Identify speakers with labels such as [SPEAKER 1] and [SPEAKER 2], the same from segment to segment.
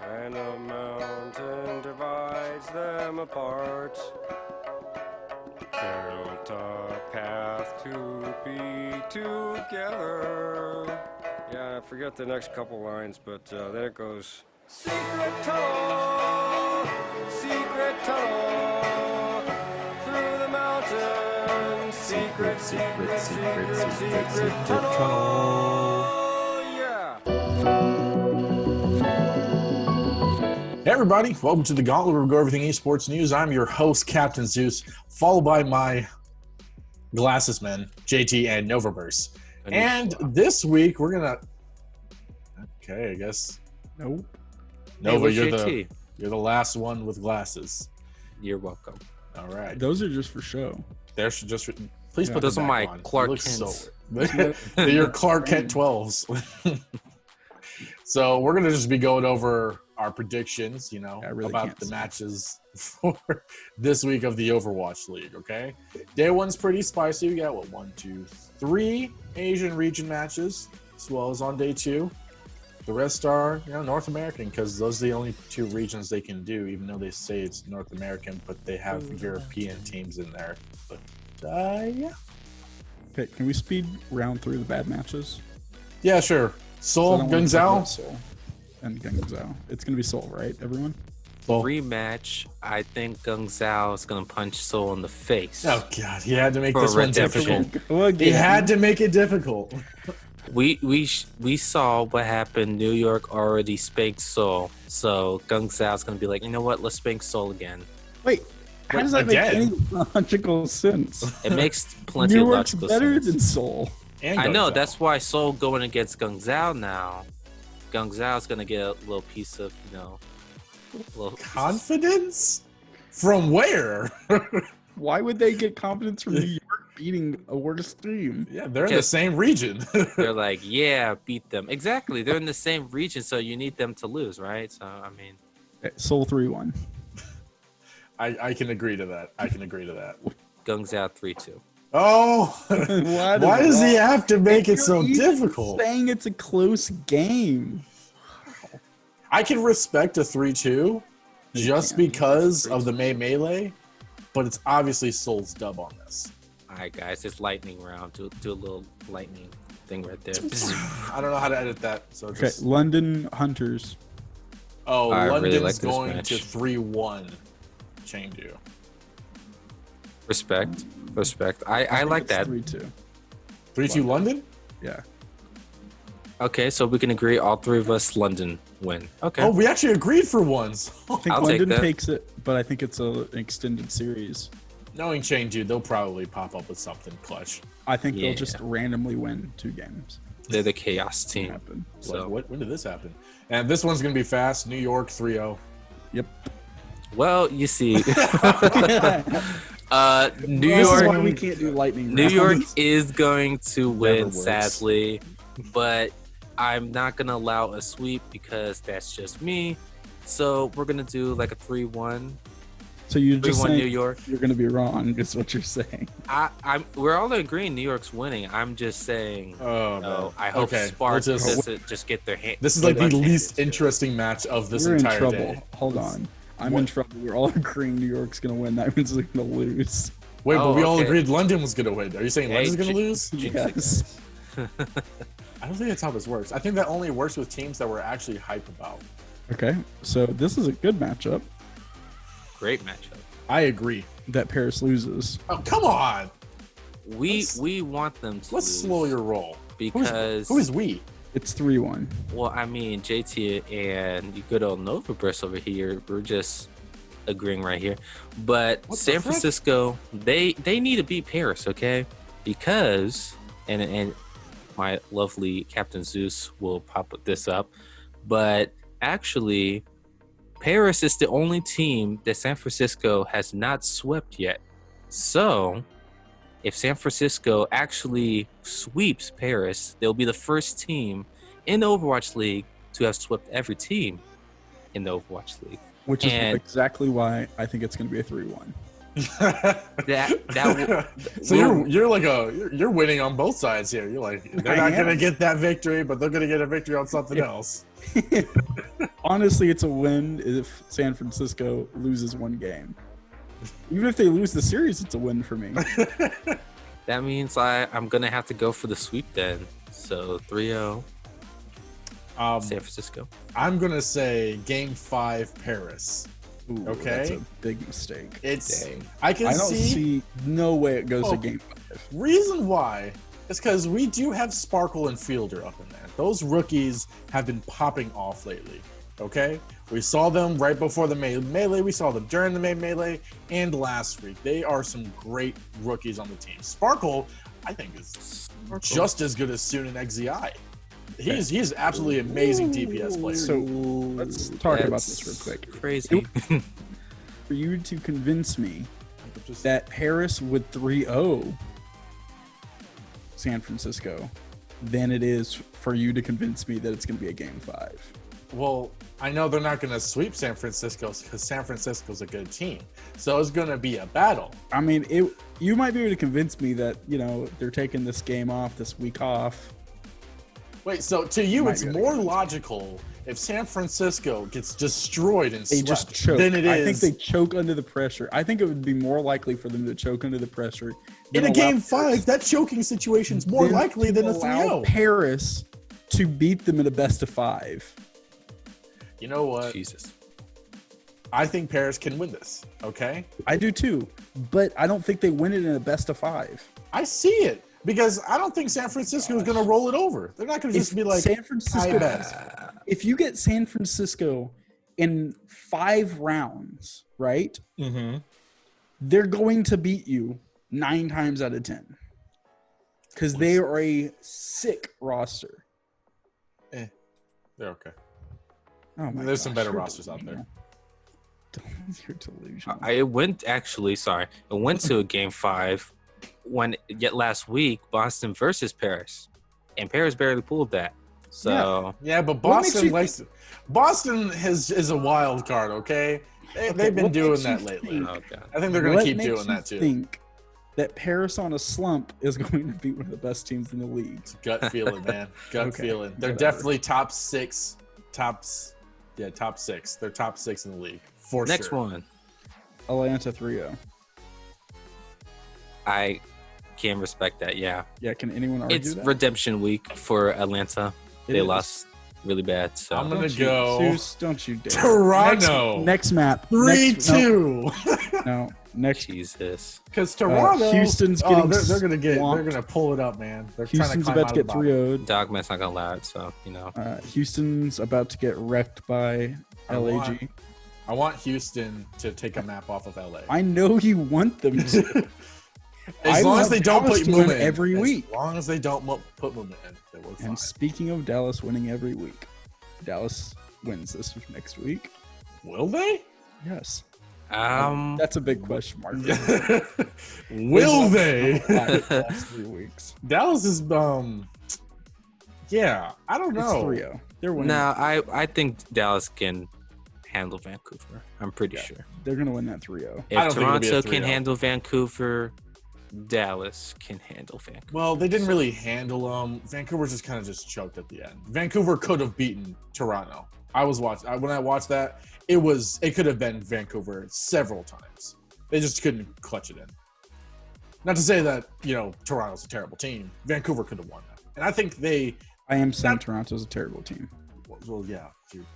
[SPEAKER 1] and a mountain divides them apart. Built a path to be together. Yeah, I forget the next couple lines, but there it goes. Secret tunnel, through the mountains. Secret tunnel. Yeah.
[SPEAKER 2] Hey everybody, welcome to the Gauntlet where we go everything esports news. I'm your host, Captain Zeus, followed by my glasses men, JT and Novaverse. And this week we're gonna I guess.
[SPEAKER 3] Nope.
[SPEAKER 2] Nova,
[SPEAKER 4] hey,
[SPEAKER 2] you're the last one with glasses.
[SPEAKER 4] You're welcome.
[SPEAKER 2] All right.
[SPEAKER 3] Those are just for show.
[SPEAKER 2] Please put
[SPEAKER 4] those
[SPEAKER 2] them
[SPEAKER 4] are
[SPEAKER 2] back
[SPEAKER 4] my
[SPEAKER 2] on.
[SPEAKER 4] Clark
[SPEAKER 2] Kents.
[SPEAKER 4] Kents.
[SPEAKER 2] They're your Clark Kent 12s. So we're gonna just be going over our predictions, about the matches for this week of the Overwatch League, okay? Day one's pretty spicy. We got, 3 Asian region matches, as well as on day 2. The rest are, North American, because those are the only 2 regions they can do, even though they say it's North American, but they have European teams in there. But, yeah.
[SPEAKER 3] Okay, can we speed round through the bad matches?
[SPEAKER 2] Yeah, sure. Seoul, Guangzhou.
[SPEAKER 3] Seoul and Guangzhou. It's going to be Seoul, right, everyone?
[SPEAKER 2] Seoul.
[SPEAKER 4] Rematch, I think Guangzau is going to punch Seoul in the face.
[SPEAKER 2] Oh, God. He had to make
[SPEAKER 4] For
[SPEAKER 2] this one
[SPEAKER 4] redemption.
[SPEAKER 2] difficult. He had to make it difficult.
[SPEAKER 4] We saw what happened. New York already spanked Seoul, so Guangzhou is going to be like, you know what? Let's spank Seoul again.
[SPEAKER 3] Wait, how does that make any logical sense?
[SPEAKER 4] It makes plenty
[SPEAKER 3] New
[SPEAKER 4] of
[SPEAKER 3] York's
[SPEAKER 4] logical
[SPEAKER 3] better
[SPEAKER 4] sense.
[SPEAKER 3] than Seoul.
[SPEAKER 2] And
[SPEAKER 4] I know,
[SPEAKER 2] Guangzhou.
[SPEAKER 4] that's why Seoul going against Guangzhou now. Guangzhou is going to get a little piece of,
[SPEAKER 2] Confidence? From where?
[SPEAKER 3] Why would they get confidence from New York beating a worse team?
[SPEAKER 2] Yeah, they're in the same region.
[SPEAKER 4] They're like, yeah, beat them. Exactly. They're in the same region, so you need them to lose, right? So, I mean.
[SPEAKER 3] Okay, Seoul 3-1.
[SPEAKER 2] I can agree to that.
[SPEAKER 4] Guangzhou 3-2.
[SPEAKER 2] Oh, why does he have to make it so difficult?
[SPEAKER 3] Saying it's a close game.
[SPEAKER 2] I can respect a 3-2 just because of the melee, but it's obviously Seoul's dub on this.
[SPEAKER 4] All right, guys, it's lightning round. Do a little lightning thing right there.
[SPEAKER 2] I don't know how to edit that. So
[SPEAKER 3] Okay, London Hunters.
[SPEAKER 2] Oh,
[SPEAKER 4] I
[SPEAKER 2] London's
[SPEAKER 4] really like this
[SPEAKER 2] going
[SPEAKER 4] match.
[SPEAKER 2] to 3-1 Chengdu.
[SPEAKER 4] Respect. I like that.
[SPEAKER 3] 3-2.
[SPEAKER 2] 3-2 London?
[SPEAKER 3] Yeah.
[SPEAKER 4] Okay, so we can agree all 3 of us London win. Okay.
[SPEAKER 2] Oh, we actually agreed for once.
[SPEAKER 3] I think
[SPEAKER 4] I'll take
[SPEAKER 3] London
[SPEAKER 4] that.
[SPEAKER 3] takes it, but I think it's an extended series.
[SPEAKER 2] Knowing Chengdu, they'll probably pop up with something clutch.
[SPEAKER 3] I think
[SPEAKER 4] Yeah.
[SPEAKER 3] they'll just randomly win 2 games.
[SPEAKER 4] They're the chaos team.
[SPEAKER 3] Happen.
[SPEAKER 4] So,
[SPEAKER 2] When did this happen? And this one's going to be fast. New York 3-0.
[SPEAKER 3] Yep.
[SPEAKER 4] well, you see, New
[SPEAKER 3] This is why
[SPEAKER 4] York.
[SPEAKER 3] we can't do lightning
[SPEAKER 4] New York
[SPEAKER 3] rounds.
[SPEAKER 4] is going to win,
[SPEAKER 3] works.
[SPEAKER 4] sadly, but I'm not gonna allow a sweep because that's just me. So we're gonna do like a 3-1.
[SPEAKER 3] So you're just
[SPEAKER 4] 3-1
[SPEAKER 3] saying
[SPEAKER 4] New York.
[SPEAKER 3] you're going to be wrong, is what you're saying.
[SPEAKER 4] We're all agreeing New York's winning. I'm just saying.
[SPEAKER 2] Oh,
[SPEAKER 4] No, I hope
[SPEAKER 2] okay.
[SPEAKER 4] Sparks
[SPEAKER 2] We'll just-
[SPEAKER 4] doesn't just get their hand.
[SPEAKER 2] This is like the
[SPEAKER 4] their
[SPEAKER 2] least
[SPEAKER 4] hand.
[SPEAKER 2] interesting match of this
[SPEAKER 3] We're in
[SPEAKER 2] entire
[SPEAKER 3] trouble.
[SPEAKER 2] day.
[SPEAKER 3] Hold on. I'm in trouble. We're all agreeing New York's going to win. That means they're going to lose.
[SPEAKER 2] Wait, but
[SPEAKER 4] Oh,
[SPEAKER 2] we all
[SPEAKER 4] okay.
[SPEAKER 2] agreed London was going to win. Are you saying
[SPEAKER 4] Hey,
[SPEAKER 2] London's going to lose?
[SPEAKER 3] Yes.
[SPEAKER 2] I don't think that's how this works. I think that only works with teams that we're actually hype about.
[SPEAKER 3] Okay. So this is a good matchup
[SPEAKER 4] Great matchup.
[SPEAKER 2] I agree.
[SPEAKER 3] that Paris loses.
[SPEAKER 2] Oh, come on.
[SPEAKER 4] We want them to
[SPEAKER 2] Let's
[SPEAKER 4] lose
[SPEAKER 2] slow your roll.
[SPEAKER 4] because
[SPEAKER 2] Who is we?
[SPEAKER 3] It's 3-1.
[SPEAKER 4] well, I mean, JT and you good old Novaverse over here, we're just agreeing right here. But
[SPEAKER 2] What the
[SPEAKER 4] San
[SPEAKER 2] frick?
[SPEAKER 4] Francisco, they need to beat Paris, okay? Because and my lovely Captain Zeus will pop this up, but actually, Paris is the only team that San Francisco has not swept yet. So, if San Francisco actually sweeps Paris, they'll be the first team in the Overwatch League to have swept every team in the Overwatch League.
[SPEAKER 3] Which is
[SPEAKER 4] And-
[SPEAKER 3] exactly why I think it's going to be a 3-1.
[SPEAKER 2] So you're winning on both sides here. You're like, they're not gonna get that victory, but they're gonna get a victory on something else.
[SPEAKER 3] Honestly, it's a win if San Francisco loses one game. Even if they lose the series, it's a win for me.
[SPEAKER 4] That means I'm gonna have to go for the sweep then. So 3-0. San Francisco.
[SPEAKER 2] I'm gonna say Game 5 Paris.
[SPEAKER 3] Ooh,
[SPEAKER 2] okay,
[SPEAKER 3] that's a big mistake.
[SPEAKER 2] I don't
[SPEAKER 3] see no way it goes to Game 5.
[SPEAKER 2] Reason why is because we do have Sparkle and Fielder up in there. Those rookies have been popping off lately. Okay, we saw them right before the melee. We saw them during the melee and last week. They are some great rookies on the team. Sparkle, I think, is just as good as Soon and XZI. He's absolutely amazing DPS player.
[SPEAKER 3] So let's talk about this real quick.
[SPEAKER 4] Crazy.
[SPEAKER 3] For you to convince me that Paris would 3-0 San Francisco than it is for you to convince me that it's going to be a Game 5.
[SPEAKER 2] Well, I know they're not going to sweep San Francisco because San Francisco's a good team. So it's going to be a battle.
[SPEAKER 3] I mean, you might be able to convince me that, they're taking this game off, this week off.
[SPEAKER 2] Wait, so to you, it's more logical if San Francisco gets destroyed and swept
[SPEAKER 3] just choke.
[SPEAKER 2] than it is.
[SPEAKER 3] I think they choke under the pressure. I think it would be more likely for them to choke under the pressure.
[SPEAKER 2] In a Game 5, that choking situation is more likely than a 3-0.
[SPEAKER 3] Paris to beat them in a best of 5.
[SPEAKER 2] You know what?
[SPEAKER 4] Jesus.
[SPEAKER 2] I think Paris can win this, okay?
[SPEAKER 3] I do too, but I don't think they win it in a best of 5.
[SPEAKER 2] I see it because I don't think San Francisco is going to roll it over. They're not going to just be like,
[SPEAKER 3] San Francisco.
[SPEAKER 2] best.
[SPEAKER 3] If you get San Francisco in 5 rounds, right?
[SPEAKER 2] Mm-hmm.
[SPEAKER 3] They're going to beat you 9 times out of 10 because they are a sick roster.
[SPEAKER 2] They're okay.
[SPEAKER 3] Oh my
[SPEAKER 2] There's some
[SPEAKER 3] gosh,
[SPEAKER 2] better
[SPEAKER 3] you're
[SPEAKER 2] rosters out there.
[SPEAKER 3] You're delusional.
[SPEAKER 4] I went to a Game 5 yet last week, Boston versus Paris, and Paris barely pulled that. So
[SPEAKER 2] yeah, but Boston is a wild card. Okay, they've been doing that lately. I think they're going to keep doing that too.
[SPEAKER 3] Think that Paris on a slump is going to be one of the best teams in the league.
[SPEAKER 2] It's gut feeling, man. Gut feeling. They're
[SPEAKER 3] whatever.
[SPEAKER 2] definitely top 6. Top 6. They're top 6 in the league for
[SPEAKER 4] next
[SPEAKER 2] sure.
[SPEAKER 4] one,
[SPEAKER 3] Atlanta 3-0.
[SPEAKER 4] I can respect that. Yeah,
[SPEAKER 3] Can anyone argue
[SPEAKER 4] it's
[SPEAKER 3] that?
[SPEAKER 4] redemption week for Atlanta. They lost really bad. So
[SPEAKER 2] I'm gonna go.
[SPEAKER 3] Don't you dare.
[SPEAKER 2] Toronto.
[SPEAKER 3] Next map.
[SPEAKER 2] 3-2.
[SPEAKER 3] No. Next.
[SPEAKER 4] Jesus.
[SPEAKER 2] Because Toronto,
[SPEAKER 3] Houston's getting
[SPEAKER 2] they're gonna
[SPEAKER 3] swamped.
[SPEAKER 2] they're gonna pull it up, man. They're
[SPEAKER 3] Houston's
[SPEAKER 2] trying to
[SPEAKER 3] about to get 3-0'd.
[SPEAKER 4] Dogman's not gonna allow it. So
[SPEAKER 3] Houston's about to get wrecked by LAG.
[SPEAKER 2] I want Houston to take a map off of LA.
[SPEAKER 3] I know you want them to.
[SPEAKER 2] As long as they don't put movement in.
[SPEAKER 3] every week.
[SPEAKER 2] As long as they don't put movement in, then we're fine.
[SPEAKER 3] And speaking of Dallas winning every week, Dallas wins this next week.
[SPEAKER 2] Will they?
[SPEAKER 3] Yes.
[SPEAKER 4] that's
[SPEAKER 3] a big question mark.
[SPEAKER 2] Will they?
[SPEAKER 3] The last 3 weeks.
[SPEAKER 2] Dallas is yeah, I don't know.
[SPEAKER 3] It's 3-0. They're winning.
[SPEAKER 4] No, I think Dallas can handle Vancouver. I'm pretty sure.
[SPEAKER 3] They're gonna win that 3-0.
[SPEAKER 4] If
[SPEAKER 2] think it'll be a
[SPEAKER 4] Toronto can
[SPEAKER 2] 3-0.
[SPEAKER 4] handle Vancouver, Dallas can handle Vancouver.
[SPEAKER 2] Well, they didn't really handle them. Vancouver just kind of just choked at the end. Vancouver could have beaten Toronto. When I watched that, it could have been Vancouver several times. They just couldn't clutch it in. Not to say that, Toronto's a terrible team. Vancouver could have won that. And I think
[SPEAKER 3] I am saying Toronto's a terrible team.
[SPEAKER 2] well, yeah. Dude.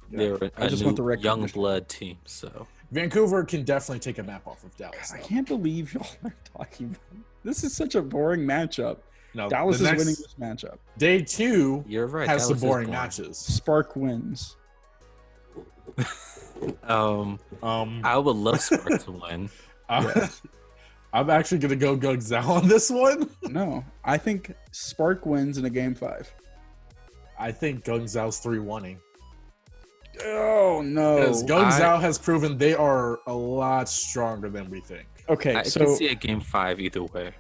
[SPEAKER 4] They're
[SPEAKER 3] I just want the record
[SPEAKER 4] young
[SPEAKER 3] to-
[SPEAKER 4] blood team. So
[SPEAKER 2] Vancouver can definitely take a map off of Dallas.
[SPEAKER 3] I
[SPEAKER 2] though.
[SPEAKER 3] can't believe y'all are talking about this. Is such a boring matchup.
[SPEAKER 2] No,
[SPEAKER 3] Dallas
[SPEAKER 2] the
[SPEAKER 3] is
[SPEAKER 2] next-
[SPEAKER 3] winning this matchup.
[SPEAKER 2] Day 2
[SPEAKER 4] you're right.
[SPEAKER 2] has some
[SPEAKER 4] Dallas is
[SPEAKER 2] boring matches.
[SPEAKER 3] Spark wins.
[SPEAKER 4] I would love Spark to win.
[SPEAKER 2] I'm actually gonna go Gugzal on this one.
[SPEAKER 3] No, I think Spark wins in a Game 5.
[SPEAKER 2] I think Gugzal's 3-1ing.
[SPEAKER 3] Oh no!
[SPEAKER 2] Because Gugzal has proven they are a lot stronger than we think.
[SPEAKER 3] Okay,
[SPEAKER 4] I
[SPEAKER 3] so
[SPEAKER 4] can see a Game 5 either way.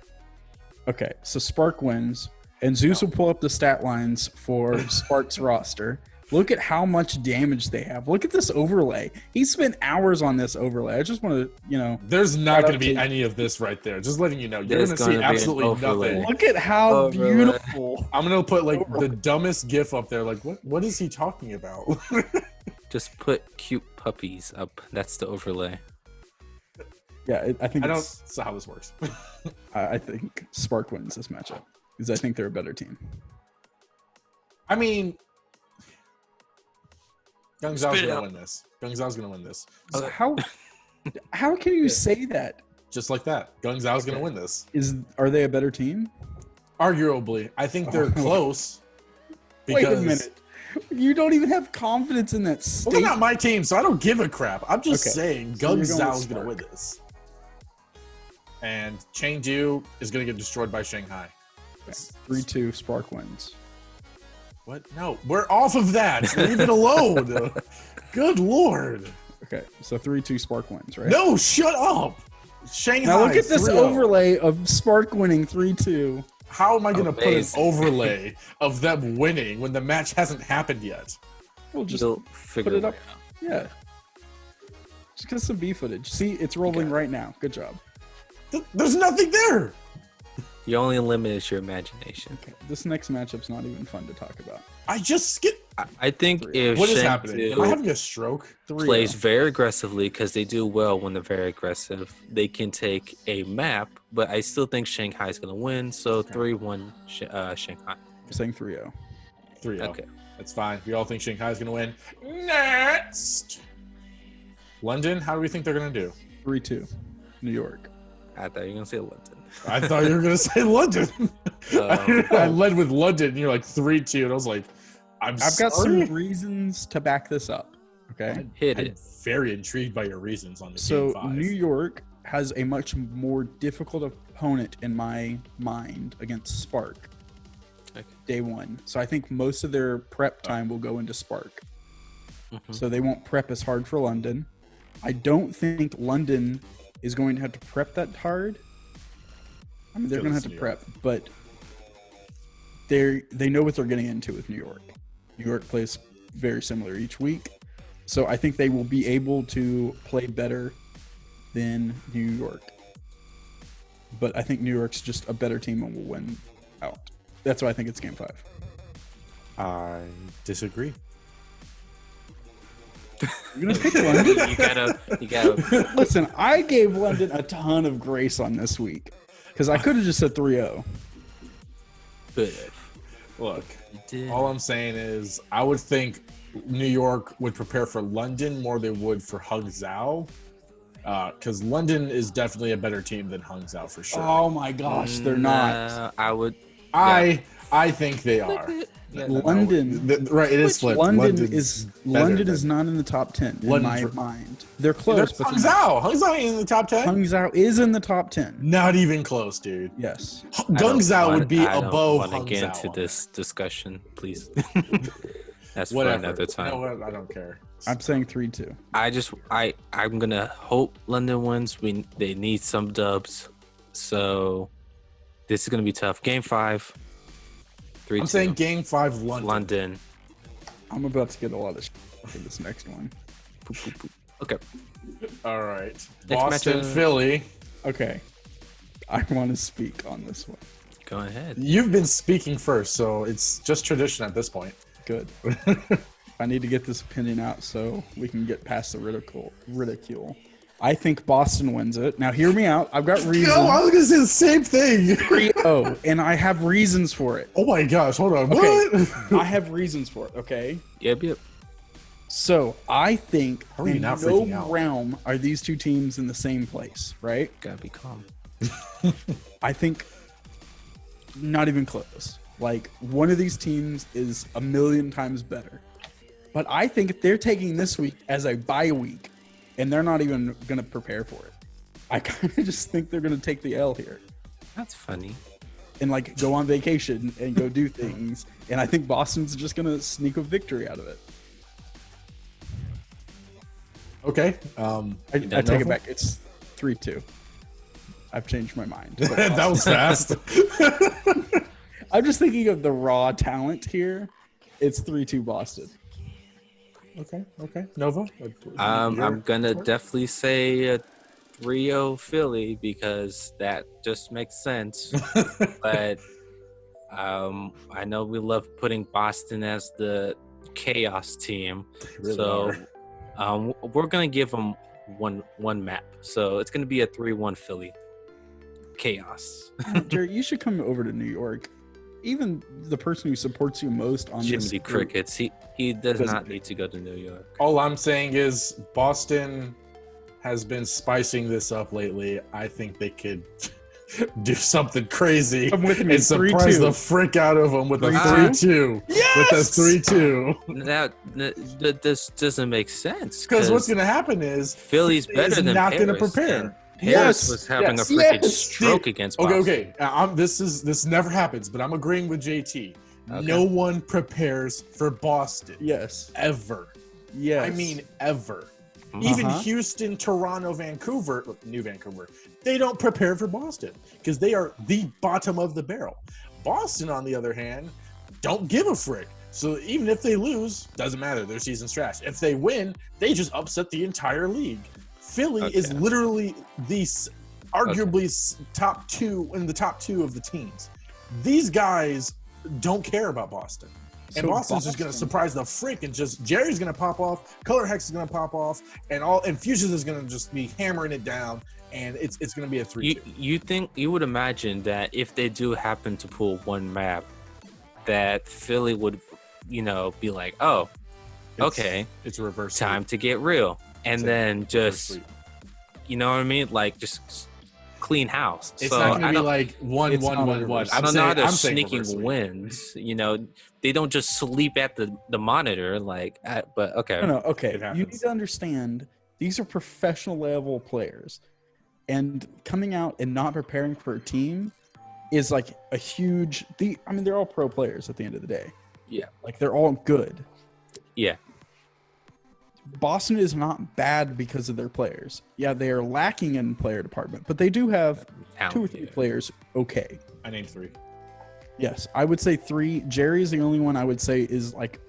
[SPEAKER 3] so Spark wins, and Zeus will pull up the stat lines for Spark's roster. Look at how much damage they have. Look at this overlay. He spent hours on this overlay. I just want to,
[SPEAKER 2] There's not going to be any of this right there. Just letting you know. You're going to see absolutely nothing.
[SPEAKER 3] Look at how beautiful.
[SPEAKER 2] I'm going to put like the dumbest GIF up there. Like, what is he talking about?
[SPEAKER 4] Just put cute puppies up. That's the overlay.
[SPEAKER 3] Yeah, I think
[SPEAKER 2] that's how this works.
[SPEAKER 3] I think Spark wins this matchup because I think they're a better team.
[SPEAKER 2] I mean, Gung Zhao's going to win this. Gung Zhao's going to win this.
[SPEAKER 3] So how can you say that?
[SPEAKER 2] Just like that. Gung Zhao's going to win this.
[SPEAKER 3] Are they a better team?
[SPEAKER 2] Arguably. I think they're close.
[SPEAKER 3] Wait a minute. You don't even have confidence in that state.
[SPEAKER 2] Well, they're not my team, so I don't give a crap. I'm just saying Gung Zhao's going to win this. And Chengdu is going to get destroyed by Shanghai.
[SPEAKER 3] 3-2 Spark wins.
[SPEAKER 2] What? No, we're off of that. Leave it alone. Good Lord.
[SPEAKER 3] Okay, so 3-2 Spark wins, right?
[SPEAKER 2] No, shut up. Shanghai.
[SPEAKER 3] Now look at this
[SPEAKER 2] 3-0.
[SPEAKER 3] overlay of Spark winning 3-2.
[SPEAKER 2] How am I going to put an overlay of them winning when the match hasn't happened yet?
[SPEAKER 3] We'll just put it up. Yeah. Just get some B footage. See, it's rolling right now. Good job.
[SPEAKER 2] There's nothing there.
[SPEAKER 4] You only limit your imagination.
[SPEAKER 3] Okay, this next matchup's not even fun to talk about.
[SPEAKER 2] I just skip.
[SPEAKER 4] I think if
[SPEAKER 2] What is happening? Am I having a stroke?
[SPEAKER 4] Plays very aggressively because they do well when they're very aggressive. They can take a map, but I still think Shanghai's going to win. So 3-1 Shanghai.
[SPEAKER 3] I'm saying 3-0.
[SPEAKER 2] 3-0.
[SPEAKER 4] Okay.
[SPEAKER 2] That's fine. We all think Shanghai's going to win. Next. London, how do we think they're going to do?
[SPEAKER 3] 3-2. New York.
[SPEAKER 4] I thought you were going to say London.
[SPEAKER 2] I thought you were going to say London. I led with London, and you're like 3-2, and I was like, I've
[SPEAKER 3] got some reasons to back this up. Okay.
[SPEAKER 2] I'm very intrigued by your reasons on this.
[SPEAKER 3] So
[SPEAKER 2] Game 5.
[SPEAKER 3] New York has a much more difficult opponent in my mind against Spark.
[SPEAKER 4] Okay.
[SPEAKER 3] Day one. So I think most of their prep time will go into Spark. Mm-hmm. So they won't prep as hard for London. I don't think London is going to have to prep that hard. I mean, they're going to have to prep, but they know what they're getting into with New York. New York plays very similar each week. So I think they will be able to play better than New York. But I think New York's just a better team and will win out. That's why I think it's game 5.
[SPEAKER 2] I disagree.
[SPEAKER 3] You're gonna pick London?
[SPEAKER 4] You gotta.
[SPEAKER 3] Listen, I gave London a ton of grace on this week because I could have just said 3-0.
[SPEAKER 2] Look, all I'm saying is I would think New York would prepare for London more than they would for Hangzhou. Because London is definitely a better team than Hangzhou for sure.
[SPEAKER 3] Oh my gosh, they're not.
[SPEAKER 4] I would.
[SPEAKER 2] I think they are.
[SPEAKER 4] Yeah,
[SPEAKER 3] London,
[SPEAKER 2] right? It is flipped.
[SPEAKER 3] London is not in the top 10 in my mind. They're close, but
[SPEAKER 2] Hangzhou ain't in the top 10.
[SPEAKER 3] Hangzhou is in the top 10.
[SPEAKER 2] Not even close, dude.
[SPEAKER 3] Yes.
[SPEAKER 2] Gangzhou would be above
[SPEAKER 4] Hangzhou. I don't want to
[SPEAKER 2] Hangzhou.
[SPEAKER 4] get into this discussion, please. That's
[SPEAKER 2] Whatever.
[SPEAKER 4] for another time.
[SPEAKER 2] You know what? I don't care.
[SPEAKER 3] I'm saying 3-2.
[SPEAKER 4] I'm gonna hope London wins. They need some dubs, so this is gonna be tough. Game 5. 3-2.
[SPEAKER 2] I'm saying game 5
[SPEAKER 4] London.
[SPEAKER 3] I'm about to get a lot of for this next one.
[SPEAKER 4] Okay.
[SPEAKER 2] All right.
[SPEAKER 4] Next
[SPEAKER 2] Boston,
[SPEAKER 4] matchup.
[SPEAKER 2] Philly.
[SPEAKER 3] Okay. I want to speak on this one.
[SPEAKER 4] Go ahead.
[SPEAKER 2] You've been speaking first, so it's just tradition at this point.
[SPEAKER 3] Good. I need to get this opinion out so we can get past the ridicule. I think Boston wins it. Now, hear me out. I've got reasons.
[SPEAKER 2] No, I was going to say the same thing.
[SPEAKER 3] 3-0, and I have reasons for it.
[SPEAKER 2] Oh my gosh, hold on.
[SPEAKER 3] Okay.
[SPEAKER 2] What?
[SPEAKER 3] I have reasons for it, okay?
[SPEAKER 4] Yep.
[SPEAKER 3] So, I think
[SPEAKER 2] How are you
[SPEAKER 3] in
[SPEAKER 2] not
[SPEAKER 3] no
[SPEAKER 2] freaking out?
[SPEAKER 3] realm are these two teams in the same place, right?
[SPEAKER 4] Gotta be calm.
[SPEAKER 3] I think not even close. Like, one of these teams is a million times better. But I think they're taking this week as a bye week, and they're not even going to prepare for it. I kind of just think they're going to take the L here
[SPEAKER 4] That's funny.
[SPEAKER 3] and, like, go on vacation and go do things. And I think Boston's just going to sneak a victory out of it.
[SPEAKER 2] Okay.
[SPEAKER 3] I take it back. It's 3-2. I've changed my mind.
[SPEAKER 2] That was fast.
[SPEAKER 3] I'm just thinking of the raw talent here. It's 3-2 Boston.
[SPEAKER 2] Okay. Nova?
[SPEAKER 4] I'm gonna definitely say a 3-0 Philly because that just makes sense. But I know we love putting Boston as the chaos team,
[SPEAKER 2] Really
[SPEAKER 4] so
[SPEAKER 2] are.
[SPEAKER 4] we're gonna give them one map. So it's gonna be a 3-1 Philly chaos.
[SPEAKER 3] Jerry, you should come over to New York. Even the person who supports you most on
[SPEAKER 4] Jimmy
[SPEAKER 3] this
[SPEAKER 4] Crickets, he does
[SPEAKER 3] Doesn't
[SPEAKER 4] not need to go to New York.
[SPEAKER 2] All I'm saying is Boston has been spicing this up lately. I think they could do something crazy
[SPEAKER 3] Come with me,
[SPEAKER 2] and surprise
[SPEAKER 3] 3-2.
[SPEAKER 2] the frick out of them with a
[SPEAKER 3] 3-2?
[SPEAKER 2] 3-2. With a 3-2.
[SPEAKER 4] That this doesn't make sense.
[SPEAKER 2] Because what's going to happen is
[SPEAKER 4] Philly's
[SPEAKER 2] Philly
[SPEAKER 4] better
[SPEAKER 2] is
[SPEAKER 4] than
[SPEAKER 2] not
[SPEAKER 4] Paris.
[SPEAKER 2] going to prepare.
[SPEAKER 4] And Paris was having a freaking stroke against Boston.
[SPEAKER 2] Okay. This never happens, but I'm agreeing with JT.
[SPEAKER 4] Okay.
[SPEAKER 2] No one prepares for Boston.
[SPEAKER 3] Yes.
[SPEAKER 2] Ever.
[SPEAKER 3] Yes.
[SPEAKER 2] I mean, ever.
[SPEAKER 4] Mhm.
[SPEAKER 2] Even Houston, Toronto, Vancouver, New Vancouver, they don't prepare for Boston because they are the bottom of the barrel. Boston, on the other hand, don't give a frick. So even if they lose, doesn't matter. Their season's trash. If they win, they just upset the entire league. Philly is literally the arguably top two in the top two of the teams. These guys don't care about Boston. And
[SPEAKER 3] So
[SPEAKER 2] Boston's just going to surprise the frick and just Jerry's going to pop off, Color Hex is going to pop off, and Fusions is going to just be hammering it down, and it's going to be a 3-2.
[SPEAKER 4] You would imagine that if they do happen to pull one map, that Philly would, be like, oh, okay,
[SPEAKER 2] It's a reverse.
[SPEAKER 4] time to get real, and then just, you know what I mean, like just clean house.
[SPEAKER 2] It's
[SPEAKER 4] so
[SPEAKER 2] not going to
[SPEAKER 4] I
[SPEAKER 2] be
[SPEAKER 4] don't,
[SPEAKER 2] like 1-1-1-1.
[SPEAKER 4] I don't know how they're sneaking wins. They don't just sleep at the monitor, but okay.
[SPEAKER 3] No, okay.
[SPEAKER 2] It happens.
[SPEAKER 3] You need to understand these are professional level players, and coming out and not preparing for a team is like a huge. They're all pro players at the end of the day.
[SPEAKER 4] Yeah,
[SPEAKER 3] like they're all good.
[SPEAKER 4] Yeah.
[SPEAKER 3] Boston is not bad because of their players. Yeah, they are lacking in player department, but they do have 2 or 3 players. Okay.
[SPEAKER 2] I named 3.
[SPEAKER 3] Yes, I would say 3. Jerry is the only one I would say is like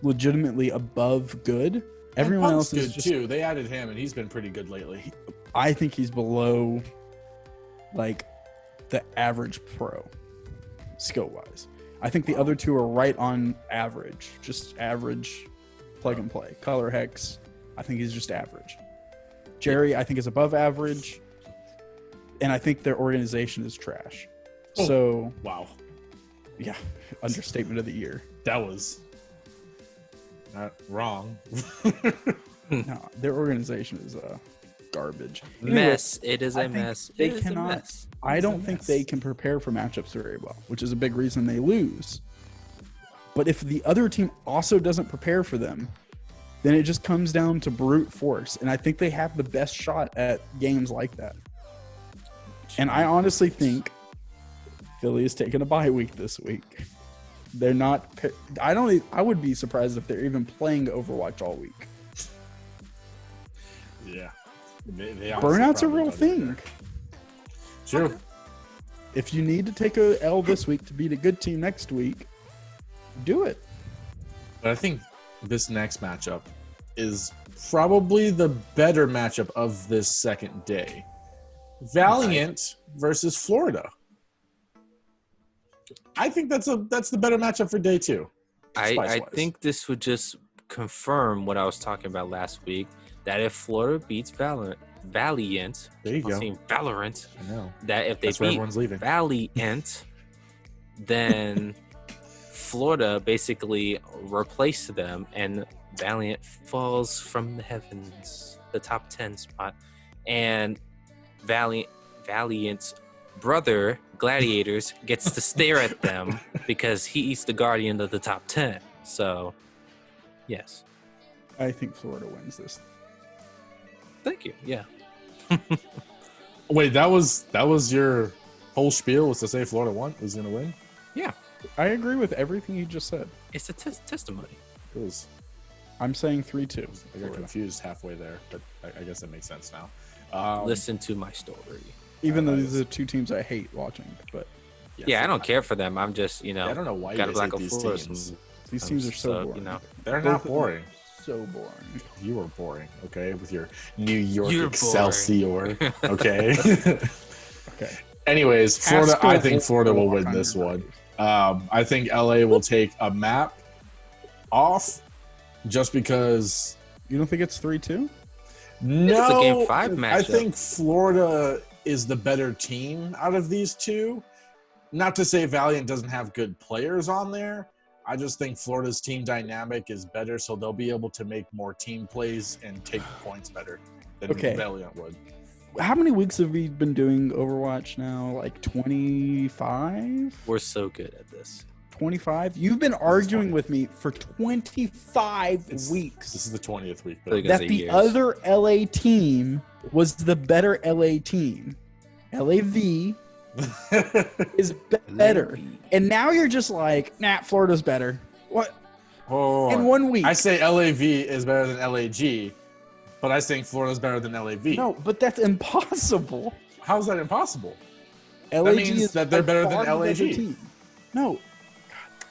[SPEAKER 3] legitimately above good. Everyone else is
[SPEAKER 2] good
[SPEAKER 3] just,
[SPEAKER 2] too. They added him, and he's been pretty good lately.
[SPEAKER 3] I think he's below like the average pro skill wise. I think the other 2 are right on average, just average plug and play. Color Hex, I think he's just average. Jerry, I think is above average, and I think their organization is trash.
[SPEAKER 2] Oh.
[SPEAKER 3] So
[SPEAKER 2] Wow.
[SPEAKER 3] yeah, understatement of the year.
[SPEAKER 2] That was not wrong.
[SPEAKER 3] No, their organization is garbage.
[SPEAKER 4] Mess. It is
[SPEAKER 3] I
[SPEAKER 4] a
[SPEAKER 3] think
[SPEAKER 4] mess.
[SPEAKER 3] they
[SPEAKER 4] It is a
[SPEAKER 3] cannot-
[SPEAKER 4] mess.
[SPEAKER 3] I don't think they can prepare for matchups very well, which is a big reason they lose. But if the other team also doesn't prepare for them, then it just comes down to brute force. And I think they have the best shot at games like that. And I honestly think Philly is taking a bye week this week. They're not. I would be surprised if they're even playing Overwatch all week.
[SPEAKER 2] Yeah. They
[SPEAKER 3] Burnout's a
[SPEAKER 2] honestly
[SPEAKER 3] real
[SPEAKER 2] probably don't
[SPEAKER 3] thing.
[SPEAKER 2] True.
[SPEAKER 3] If you need to take a L this week to beat a good team next week, do it.
[SPEAKER 2] But I think this next matchup is probably the better matchup of this second day. Valiant versus Florida. I think that's the better matchup for day 2.
[SPEAKER 4] I
[SPEAKER 2] spice-wise.
[SPEAKER 4] think this would just confirm what I was talking about last week, that if Florida beats Valiant,
[SPEAKER 2] There you
[SPEAKER 4] I'm
[SPEAKER 2] go.
[SPEAKER 4] saying Valorant,
[SPEAKER 2] I know.
[SPEAKER 4] that if they
[SPEAKER 2] That's where
[SPEAKER 4] beat
[SPEAKER 2] everyone's leaving.
[SPEAKER 4] Valiant, then Florida basically replaced them, and Valiant falls from the heavens, the top 10 spot, and Valiant's brother Gladiators gets to stare at them because he's the guardian of the top 10. So, yes,
[SPEAKER 3] I think Florida wins this.
[SPEAKER 4] thank you. Yeah,
[SPEAKER 2] Wait, that was your whole spiel was to say Florida was going to win?
[SPEAKER 4] yeah,
[SPEAKER 3] I agree with everything you just said.
[SPEAKER 4] it's a testimony.
[SPEAKER 2] It was.
[SPEAKER 3] I'm saying 3-2.
[SPEAKER 2] I got confused halfway there, but I guess that makes sense now.
[SPEAKER 4] Listen to my story.
[SPEAKER 3] Even though these are 2 teams I hate watching, but
[SPEAKER 4] Yeah, I don't care for them. I'm just,
[SPEAKER 2] I don't know why you
[SPEAKER 4] gotta
[SPEAKER 2] guys
[SPEAKER 4] black
[SPEAKER 2] hate
[SPEAKER 4] a
[SPEAKER 2] these
[SPEAKER 4] forest.
[SPEAKER 2] teams.
[SPEAKER 3] these teams are so boring.
[SPEAKER 2] They're not boring.
[SPEAKER 3] so boring.
[SPEAKER 2] You were boring, okay, with your New York
[SPEAKER 4] You're
[SPEAKER 2] Excelsior, okay.
[SPEAKER 3] Okay.
[SPEAKER 2] Anyways, Florida.
[SPEAKER 3] Haskell
[SPEAKER 2] I think Florida will
[SPEAKER 3] walk
[SPEAKER 2] win
[SPEAKER 3] on
[SPEAKER 2] this
[SPEAKER 3] your
[SPEAKER 2] one.
[SPEAKER 3] bodies.
[SPEAKER 2] I think LA will take a map off, just because.
[SPEAKER 3] You don't think it's 3-2?
[SPEAKER 2] No,
[SPEAKER 4] it's a game 5 matchup.
[SPEAKER 2] I think Florida is the better team out of these two. Not to say Valiant doesn't have good players on there. I just think Florida's team dynamic is better, so they'll be able to make more team plays and take points better than Valiant would.
[SPEAKER 3] How many weeks have we been doing Overwatch now? Like 25?
[SPEAKER 4] We're so good at this.
[SPEAKER 3] 25? You've been arguing with me for 25 weeks.
[SPEAKER 2] This is the 20th week.
[SPEAKER 4] Like
[SPEAKER 3] That the other LA team was the better LA team. LAV is better. And now you're just like, nah, Florida's better. What? In 1 week.
[SPEAKER 2] I say LAV is better than LAG, but I think Florida's better than LAV.
[SPEAKER 3] No, but that's impossible.
[SPEAKER 2] How is that impossible?
[SPEAKER 3] LAG
[SPEAKER 2] means
[SPEAKER 3] is
[SPEAKER 2] that they're
[SPEAKER 3] by
[SPEAKER 2] better than
[SPEAKER 3] far the better
[SPEAKER 2] LAG.
[SPEAKER 3] team. No.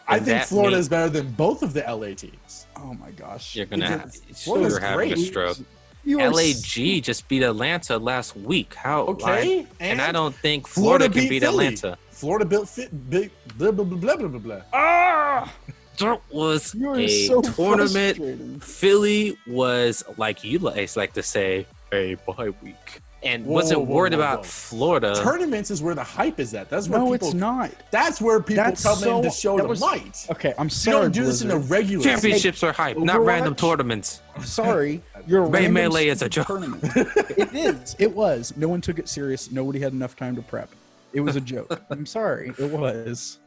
[SPEAKER 2] I
[SPEAKER 4] And
[SPEAKER 2] think
[SPEAKER 4] that
[SPEAKER 2] Florida
[SPEAKER 4] means-
[SPEAKER 2] is better than both of the LA teams.
[SPEAKER 3] Oh my gosh.
[SPEAKER 4] You're gonna
[SPEAKER 2] Because Florida's
[SPEAKER 4] you're having a
[SPEAKER 2] great.
[SPEAKER 4] stroke.
[SPEAKER 3] You are
[SPEAKER 4] LAG just beat Atlanta last week. How?
[SPEAKER 2] Okay,
[SPEAKER 4] and I don't think
[SPEAKER 2] Florida
[SPEAKER 4] Florida can
[SPEAKER 2] beat
[SPEAKER 4] beat
[SPEAKER 2] Philly.
[SPEAKER 4] Atlanta.
[SPEAKER 2] Florida built big blah blah blah blah blah blah.
[SPEAKER 3] Ah!
[SPEAKER 4] That was
[SPEAKER 3] You are
[SPEAKER 4] a
[SPEAKER 3] so
[SPEAKER 4] tournament.
[SPEAKER 3] frustrating.
[SPEAKER 4] Philly was, like you guys like to say, a bye week, and
[SPEAKER 2] Whoa,
[SPEAKER 4] wasn't
[SPEAKER 2] whoa,
[SPEAKER 4] worried
[SPEAKER 2] whoa,
[SPEAKER 4] about
[SPEAKER 2] whoa.
[SPEAKER 4] Florida.
[SPEAKER 2] Tournaments is where the hype is at. That's where
[SPEAKER 3] No,
[SPEAKER 2] people.
[SPEAKER 3] it's not.
[SPEAKER 2] That's where people
[SPEAKER 3] That's
[SPEAKER 2] come
[SPEAKER 3] so-
[SPEAKER 2] in to show
[SPEAKER 3] that
[SPEAKER 2] the
[SPEAKER 3] was-
[SPEAKER 2] might.
[SPEAKER 3] Okay, I'm
[SPEAKER 2] You
[SPEAKER 3] sorry.
[SPEAKER 2] don't do this in a
[SPEAKER 3] Blizzard.
[SPEAKER 2] regular season.
[SPEAKER 4] Championships are hype, not
[SPEAKER 3] Overwatch?
[SPEAKER 4] random tournaments.
[SPEAKER 3] I'm sorry. Your
[SPEAKER 4] Ray
[SPEAKER 3] random
[SPEAKER 4] Melee is a joke.
[SPEAKER 3] tournament. It is. It was. No one took it serious. Nobody had enough time to prep. It was a joke. I'm sorry. It was.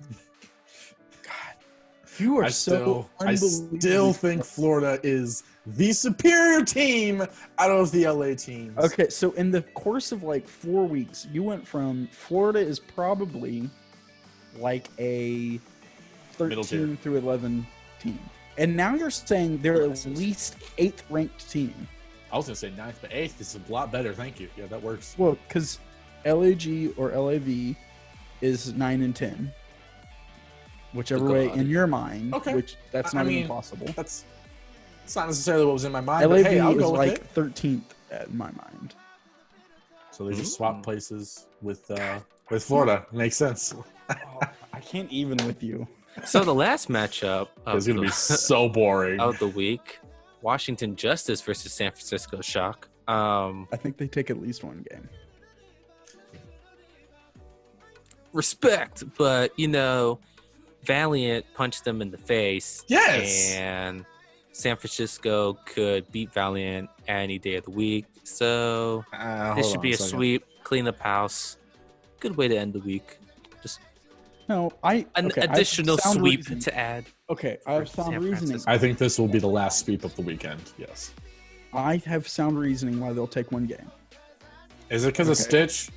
[SPEAKER 3] God, you are
[SPEAKER 2] I
[SPEAKER 3] so unbelievable.
[SPEAKER 2] still think Florida is the superior team out of the LA teams.
[SPEAKER 3] Okay, so in the course of like 4 weeks, you went from Florida is probably like a
[SPEAKER 2] Middle tier.
[SPEAKER 3] 13 through 11 team. And now you're saying they're at least 8th ranked team.
[SPEAKER 2] I was gonna say 9th, but 8th is a lot better. Thank you. Yeah, that works.
[SPEAKER 3] Well, because LAG or LAV is 9 and 10. Whichever way in your mind,
[SPEAKER 2] Okay.
[SPEAKER 3] which that's
[SPEAKER 2] I
[SPEAKER 3] not
[SPEAKER 2] mean,
[SPEAKER 3] even possible.
[SPEAKER 2] It's not necessarily what was in my mind.
[SPEAKER 3] LAV
[SPEAKER 2] But hey, I'll
[SPEAKER 3] is
[SPEAKER 2] go with
[SPEAKER 3] like
[SPEAKER 2] it.
[SPEAKER 3] 13th in my mind.
[SPEAKER 2] So they just swap places with Florida. Makes sense.
[SPEAKER 3] Oh, I can't even with you.
[SPEAKER 4] So the last matchup
[SPEAKER 2] It's gonna be so boring.
[SPEAKER 4] of the week, Washington Justice versus San Francisco Shock.
[SPEAKER 3] I think they take at least one game.
[SPEAKER 4] Respect, but Valiant punched them in the face.
[SPEAKER 2] Yes!
[SPEAKER 4] And San Francisco could beat Valiant any day of the week. So this should be a sweep, clean up house. Good way to end the week. Just
[SPEAKER 3] No,
[SPEAKER 4] an
[SPEAKER 3] okay, I have
[SPEAKER 4] additional
[SPEAKER 3] sound
[SPEAKER 4] sweep
[SPEAKER 3] reasoning.
[SPEAKER 4] to add.
[SPEAKER 3] Okay, I have sound
[SPEAKER 4] San
[SPEAKER 3] reasoning.
[SPEAKER 4] Francisco.
[SPEAKER 2] I think this will be the last sweep of the weekend. Yes.
[SPEAKER 3] I have sound reasoning why they'll take one game.
[SPEAKER 2] Is it because of
[SPEAKER 3] Okay.
[SPEAKER 2] Stitch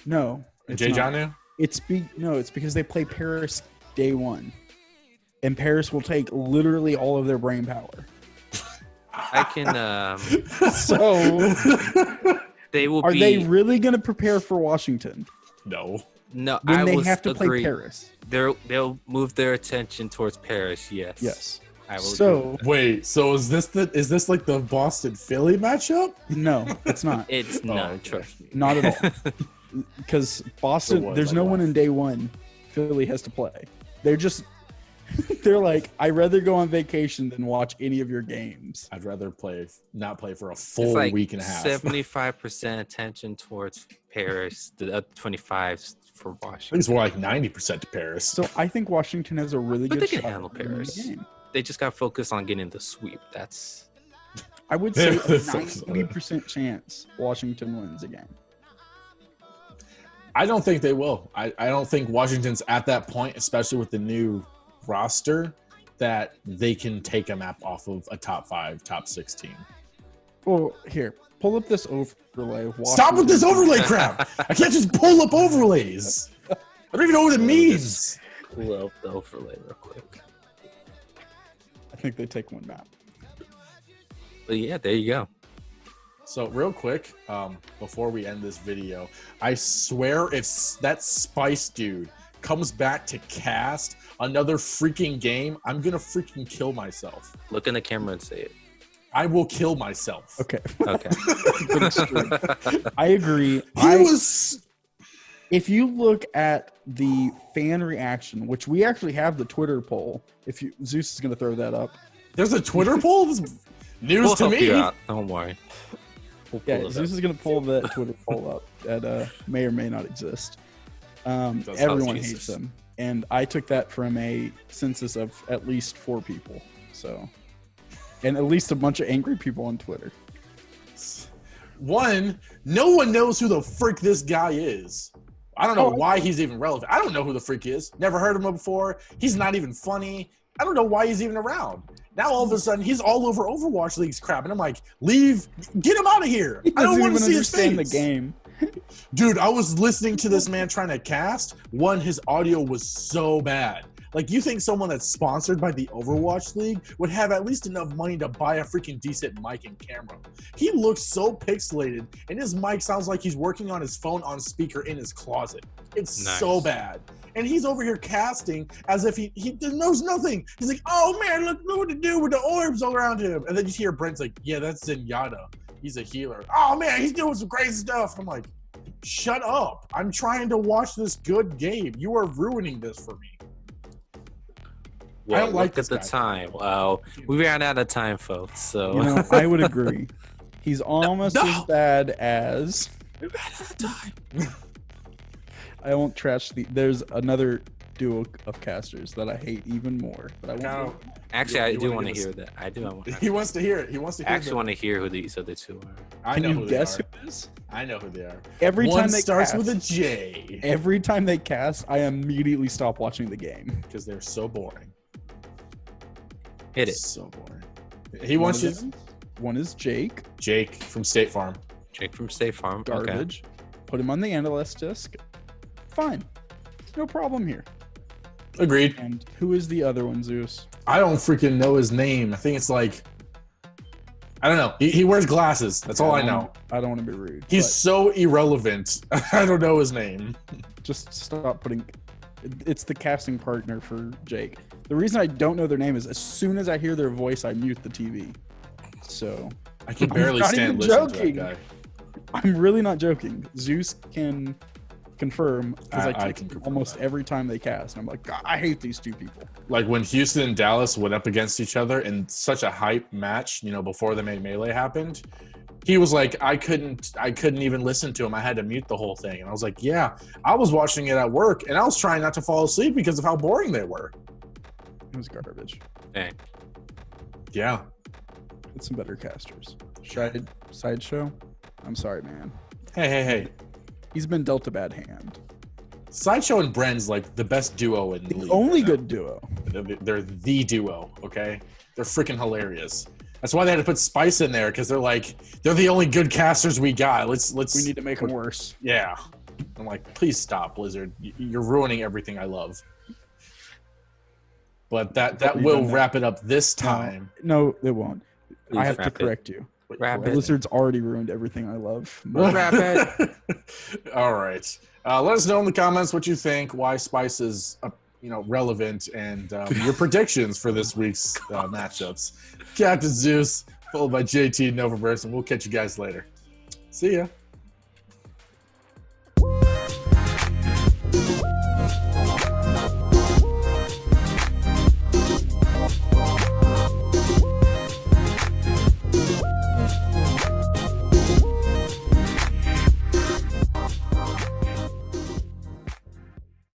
[SPEAKER 3] No,
[SPEAKER 2] and
[SPEAKER 3] it's
[SPEAKER 2] Jay
[SPEAKER 3] not.
[SPEAKER 2] Janu?
[SPEAKER 3] It's because they play Paris day one, and Paris will take literally all of their brain power.
[SPEAKER 4] I can.
[SPEAKER 3] So,
[SPEAKER 4] They will
[SPEAKER 3] are
[SPEAKER 4] be.
[SPEAKER 3] they really going to prepare for Washington
[SPEAKER 2] No.
[SPEAKER 4] No,
[SPEAKER 3] when
[SPEAKER 4] I
[SPEAKER 3] they
[SPEAKER 4] will
[SPEAKER 3] have to
[SPEAKER 4] agree.
[SPEAKER 3] play Paris?
[SPEAKER 4] They'll move their attention towards Paris. Yes.
[SPEAKER 3] Yes.
[SPEAKER 4] I will.
[SPEAKER 3] So
[SPEAKER 2] Wait, so is this like the Boston Philly matchup?
[SPEAKER 3] no, it's not.
[SPEAKER 4] It's not.
[SPEAKER 2] okay.
[SPEAKER 4] Trust me.
[SPEAKER 3] Not at all. Because Boston,
[SPEAKER 2] It was,
[SPEAKER 3] there's
[SPEAKER 2] I
[SPEAKER 3] no
[SPEAKER 2] laughed.
[SPEAKER 3] one in day one. Philly has to play. They're like, I'd rather go on vacation than watch any of your games.
[SPEAKER 2] I'd rather not play for a
[SPEAKER 4] It's
[SPEAKER 2] full
[SPEAKER 4] like
[SPEAKER 2] week and a half.
[SPEAKER 4] 75% attention towards Paris. The other 25 for
[SPEAKER 2] I think
[SPEAKER 4] Washington.
[SPEAKER 2] it's more like 90% to Paris.
[SPEAKER 3] So I think Washington has a really
[SPEAKER 4] But
[SPEAKER 3] good
[SPEAKER 4] they can
[SPEAKER 3] shot
[SPEAKER 4] handle
[SPEAKER 3] at winning the
[SPEAKER 4] Paris.
[SPEAKER 3] game.
[SPEAKER 4] They just got to focus on getting the sweep. That's
[SPEAKER 3] I would say a
[SPEAKER 2] They're focused on it.
[SPEAKER 3] 90% chance Washington wins a game.
[SPEAKER 2] I don't think they will. I don't think Washington's at that point, especially with the new roster, that they can take a map off of a top 5, top 6 team.
[SPEAKER 3] Well, here, pull up this overlay. Of
[SPEAKER 2] Stop with this
[SPEAKER 3] Washington.
[SPEAKER 2] overlay crap! I can't just pull up overlays. I don't even know what it means.
[SPEAKER 4] love the overlay real quick.
[SPEAKER 3] I think they take one map.
[SPEAKER 4] But yeah, there you go.
[SPEAKER 2] So real quick, before we end this video, I swear if that Spice dude comes back to cast another freaking game, I'm gonna freaking kill myself.
[SPEAKER 4] Look in the camera and say it.
[SPEAKER 2] I will kill myself.
[SPEAKER 3] Okay.
[SPEAKER 4] Okay.
[SPEAKER 3] I agree. If you look at the fan reaction, which we actually have the Twitter poll, Zeus is going to throw that up.
[SPEAKER 2] There's a Twitter poll? This is news to
[SPEAKER 4] help
[SPEAKER 2] me.
[SPEAKER 4] you out. Don't worry.
[SPEAKER 3] Yeah, Zeus is going to pull that Twitter poll up that may or may not exist. Everyone hates him. And I took that from a census of at least 4 people. So, and at least a bunch of angry people on Twitter.
[SPEAKER 2] One, no one knows who the frick this guy is. I don't know why he's even relevant. I don't know who the freak he is. Never heard of him before. He's not even funny. I don't know why he's even around. Now all of a sudden he's all over Overwatch League's crap, and I'm like, leave, get him out of here. I don't want to see his face.
[SPEAKER 3] The game.
[SPEAKER 2] Dude, I was listening to this man trying to cast. One, his audio was so bad. Like, you think someone that's sponsored by the Overwatch League would have at least enough money to buy a freaking decent mic and camera. He looks so pixelated, and his mic sounds like he's working on his phone on speaker in his closet. It's so bad. And he's over here casting as if he knows nothing. He's like, oh man, look what to do with the orbs all around him. And then you hear Brent's like, yeah, that's Zenyatta. He's a healer. Oh man, he's doing some crazy stuff. I'm like, shut up. I'm trying to watch this good game. You are ruining this for me.
[SPEAKER 4] Well,
[SPEAKER 2] I don't like
[SPEAKER 4] look at the time. Wow, we ran out of time, folks. So
[SPEAKER 3] you know, I would agree. He's almost as bad as.
[SPEAKER 4] we ran out of time.
[SPEAKER 3] I won't trash the. There's another duo of casters that I hate even more. But I won't.
[SPEAKER 4] Actually, I do want to hear that. I do.
[SPEAKER 2] He wants to hear it. He wants to hear it.
[SPEAKER 4] I actually want to hear who these other two are.
[SPEAKER 3] Can you guess who it is?
[SPEAKER 2] I know who they are.
[SPEAKER 3] Every
[SPEAKER 2] One
[SPEAKER 3] time they
[SPEAKER 2] starts
[SPEAKER 3] cast,
[SPEAKER 2] with a J.
[SPEAKER 3] Every time they cast, I immediately stop watching the game
[SPEAKER 2] because they're so boring.
[SPEAKER 4] It is
[SPEAKER 2] so boring. He wants you.
[SPEAKER 3] One is Jake.
[SPEAKER 2] Jake from State Farm.
[SPEAKER 4] Jake from State Farm.
[SPEAKER 3] Garbage. Okay. Put him on the analyst disc. Fine. No problem here.
[SPEAKER 2] Agreed.
[SPEAKER 3] And who is the other one, Zeus?
[SPEAKER 2] I don't freaking know his name. I think it's like, I don't know. He wears glasses. That's all I know.
[SPEAKER 3] I don't want to be rude.
[SPEAKER 2] He's so irrelevant. I don't know his name.
[SPEAKER 3] Just stop putting. It's the casting partner for Jake. The reason I don't know their name is as soon as I hear their voice, I mute the TV. So
[SPEAKER 2] I can barely stand listening to that guy.
[SPEAKER 3] I'm really not joking. Zeus can confirm because I take almost every time they cast. I'm like, God, I hate these two people.
[SPEAKER 2] Like when Houston and Dallas went up against each other in such a hype match, you know, before the main melee happened, he was like, I couldn't even listen to him. I had to mute the whole thing. And I was like, yeah, I was watching it at work and I was trying not to fall asleep because of how boring they were.
[SPEAKER 3] It was garbage.
[SPEAKER 4] Dang.
[SPEAKER 2] Yeah.
[SPEAKER 3] It's some better casters. Sideshow? I'm sorry, man.
[SPEAKER 2] Hey.
[SPEAKER 3] He's been dealt a bad hand.
[SPEAKER 2] Sideshow and Bren's like the best duo in the league.
[SPEAKER 3] Only good duo.
[SPEAKER 2] They're the duo, okay? They're freaking hilarious. That's why they had to put Spice in there, because they're the only good casters we got. We
[SPEAKER 3] need to make them worse.
[SPEAKER 2] Yeah. I'm like, please stop, Blizzard. You're ruining everything I love. But that will wrap it up this time.
[SPEAKER 3] No, it won't.
[SPEAKER 4] Please
[SPEAKER 3] I have to correct you. Blizzard's already ruined everything I love.
[SPEAKER 4] Wrap it.
[SPEAKER 2] All right. Let us know in the comments what you think, why Spice is relevant, and your predictions for this week's matchups. Captain Zeus, followed by JT Novaverse, and we'll catch you guys later. See ya.